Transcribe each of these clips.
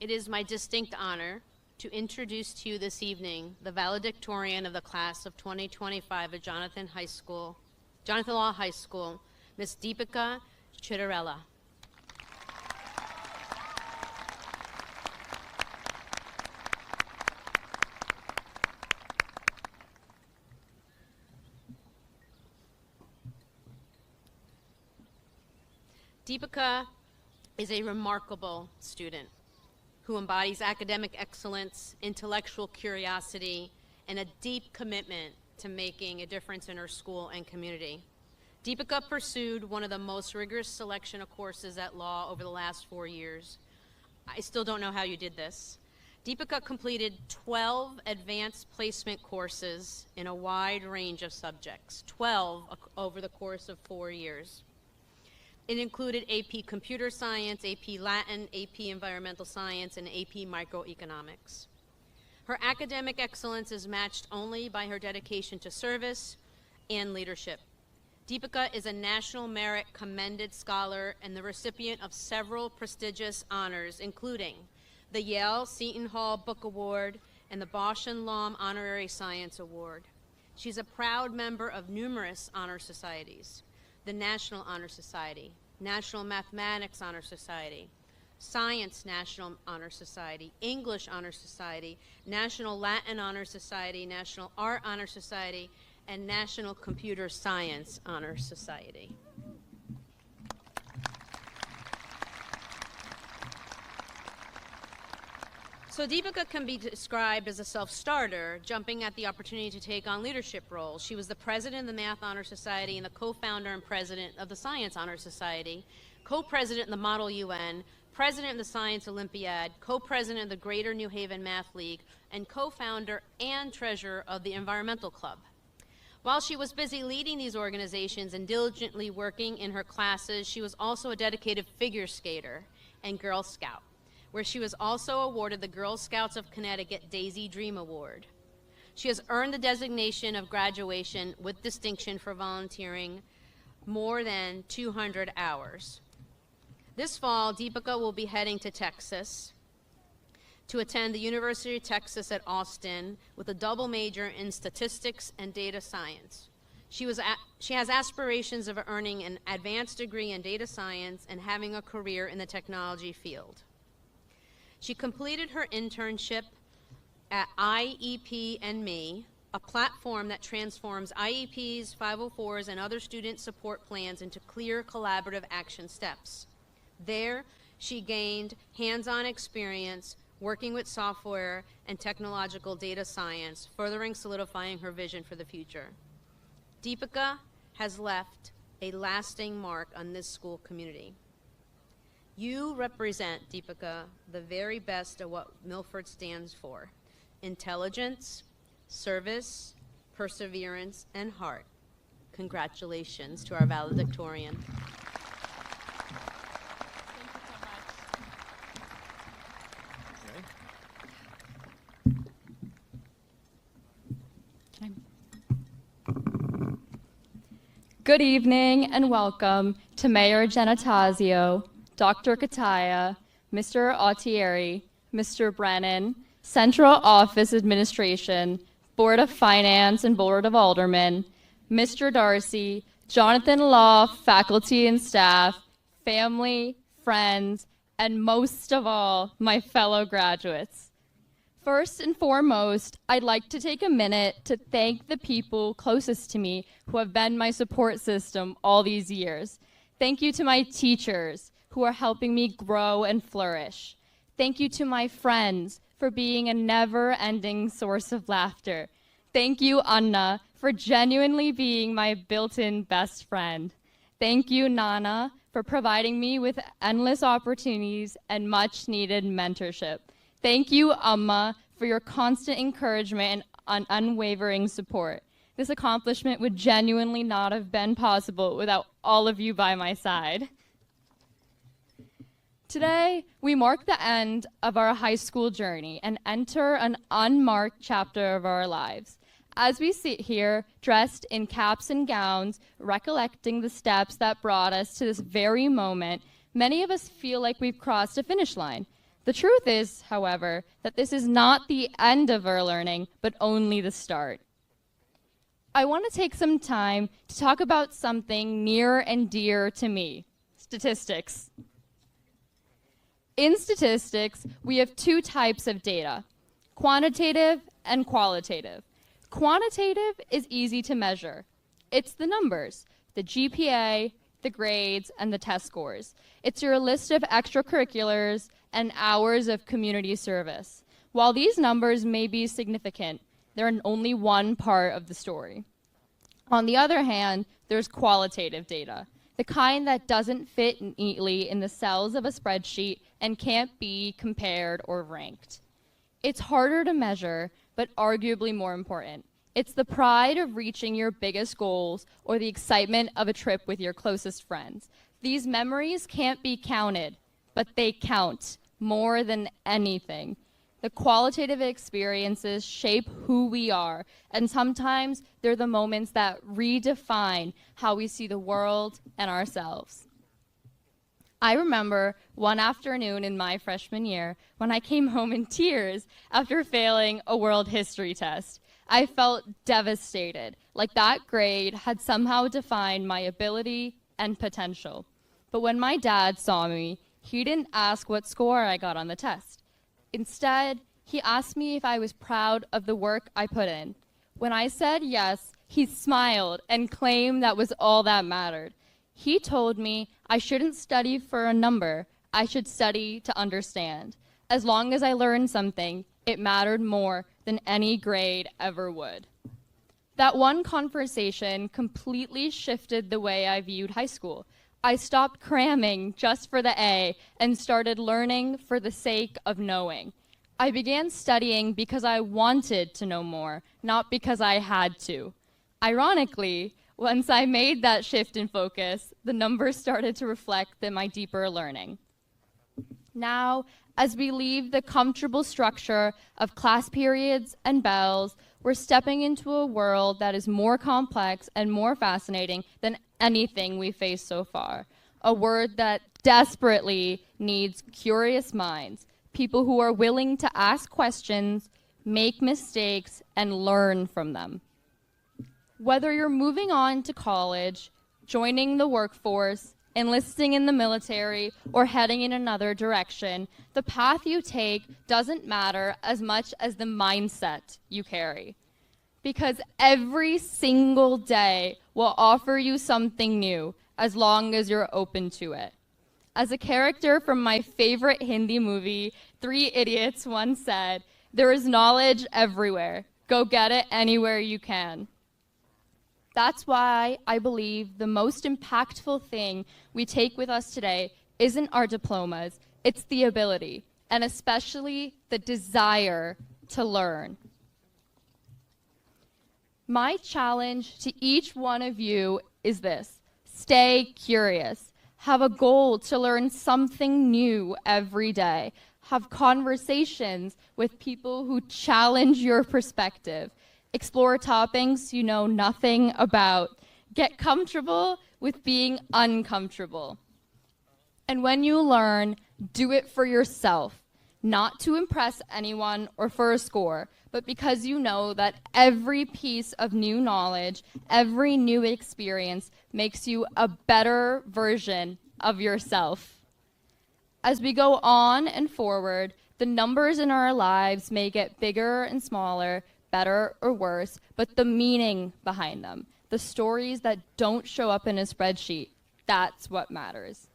It is my distinct honor to introduce to you this evening the valedictorian of the class of 2025 at Jonathan Law High School, Ms. Deepika Chitirala. Deepika is a remarkable student who embodies academic excellence, intellectual curiosity, and a deep commitment to making a difference in her school and community. Deepika pursued one of the most rigorous selection of courses at law over the last 4 years. I still don't know how you did this. Deepika completed 12 advanced placement courses in a wide range of subjects, 12 over the course of 4 years. It included AP Computer Science, AP Latin, AP Environmental Science, and AP Microeconomics. Her academic excellence is matched only by her dedication to service and leadership. Deepika is a National Merit Commended Scholar and the recipient of several prestigious honors, including the Yale Seton Hall Book Award and the Bosch and Lomb Honorary Science Award. She's a proud member of numerous honor societies: the National Honor Society, National Mathematics Honor Society, Science National Honor Society, English Honor Society, National Latin Honor Society, National Art Honor Society, and National Computer Science Honor Society. So Deepika can be described as a self-starter, jumping at the opportunity to take on leadership roles. She was the president of the Math Honor Society and the co-founder and president of the Science Honor Society, co-president of the Model UN, president of the Science Olympiad, co-president of the Greater New Haven Math League, and co-founder and treasurer of the Environmental Club. While she was busy leading these organizations and diligently working in her classes, she was also a dedicated figure skater and Girl Scout, where she was also awarded the Girl Scouts of Connecticut Daisy Dream Award. She has earned the designation of graduation with distinction for volunteering more than 200 hours. This fall, Deepika will be heading to Texas to attend the University of Texas at Austin with a double major in statistics and data science. She has aspirations of earning an advanced degree in data science and having a career in the technology field. She completed her internship at IEP and Me, a platform that transforms IEPs, 504s, and other student support plans into clear collaborative action steps. There, she gained hands-on experience working with software and technological data science, furthering solidifying her vision for the future. Deepika has left a lasting mark on this school community. You represent, Deepika, the very best of what Milford stands for: intelligence, service, perseverance, and heart. Congratulations to our valedictorian. Good evening and welcome to Mayor Genitazio, Dr. Kataya, Mr. Autieri, Mr. Brennan, Central Office Administration, Board of Finance and Board of Aldermen, Mr. Darcy, Jonathan Law faculty and staff, family, friends, and most of all, my fellow graduates. First and foremost, I'd like to take a minute to thank the people closest to me who have been my support system all these years. Thank you to my teachers who are helping me grow and flourish. Thank you to my friends for being a never-ending source of laughter. Thank you, Anna, for genuinely being my built-in best friend. Thank you, Nana, for providing me with endless opportunities and much-needed mentorship. Thank you, Amma, for your constant encouragement and unwavering support. This accomplishment would genuinely not have been possible without all of you by my side. Today, we mark the end of our high school journey and enter an unmarked chapter of our lives. As we sit here, dressed in caps and gowns, recollecting the steps that brought us to this very moment, many of us feel like we've crossed a finish line. The truth is, however, that this is not the end of our learning, but only the start. I want to take some time to talk about something near and dear to me, statistics. In statistics, we have two types of data, quantitative and qualitative. Quantitative is easy to measure. It's the numbers, the GPA, the grades, and the test scores. It's your list of extracurriculars and hours of community service. While these numbers may be significant, they're only one part of the story. On the other hand, there's qualitative data, the kind that doesn't fit neatly in the cells of a spreadsheet and can't be compared or ranked. It's harder to measure, but arguably more important. It's the pride of reaching your biggest goals or the excitement of a trip with your closest friends. These memories can't be counted, but they count more than anything. The qualitative experiences shape who we are, and sometimes they're the moments that redefine how we see the world and ourselves. I remember one afternoon in my freshman year when I came home in tears after failing a world history test. I felt devastated, like that grade had somehow defined my ability and potential. But when my dad saw me, he didn't ask what score I got on the test. Instead, he asked me if I was proud of the work I put in. When I said yes, he smiled and claimed that was all that mattered. He told me I shouldn't study for a number, I should study to understand. As long as I learned something, it mattered more than any grade ever would. That one conversation completely shifted the way I viewed high school. I stopped cramming just for the A and started learning for the sake of knowing. I began studying because I wanted to know more, not because I had to. Ironically, once I made that shift in focus, the numbers started to reflect my deeper learning. Now, as we leave the comfortable structure of class periods and bells, we're stepping into a world that is more complex and more fascinating than anything we faced so far. A word that desperately needs curious minds, people who are willing to ask questions, make mistakes, and learn from them. Whether you're moving on to college, joining the workforce, enlisting in the military, or heading in another direction, the path you take doesn't matter as much as the mindset you carry. Because every single day will offer you something new as long as you're open to it. As a character from my favorite Hindi movie, 3 Idiots, once said, "There is knowledge everywhere. Go get it anywhere you can." That's why I believe the most impactful thing we take with us today isn't our diplomas, it's the ability, and especially the desire to learn. My challenge to each one of you is this: stay curious. Have a goal to learn something new every day. Have conversations with people who challenge your perspective. Explore topics you know nothing about. Get comfortable with being uncomfortable. And when you learn, do it for yourself, not to impress anyone or for a score, but because you know that every piece of new knowledge, every new experience makes you a better version of yourself. As we go on and forward, the numbers in our lives may get bigger and smaller, better or worse, but the meaning behind them, the stories that don't show up in a spreadsheet, that's what matters.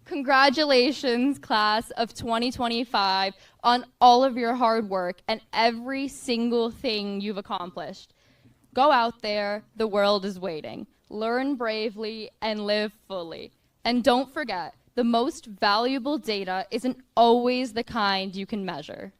Congratulations, class of 2025, on all of your hard work and every single thing you've accomplished. Go out there, the world is waiting. Learn bravely and live fully. And don't forget, the most valuable data isn't always the kind you can measure.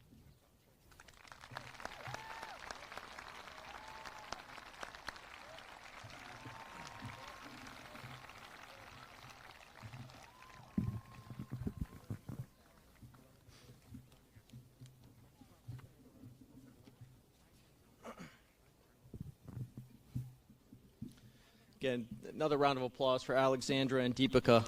Again, another round of applause for Alexandra and Deepika.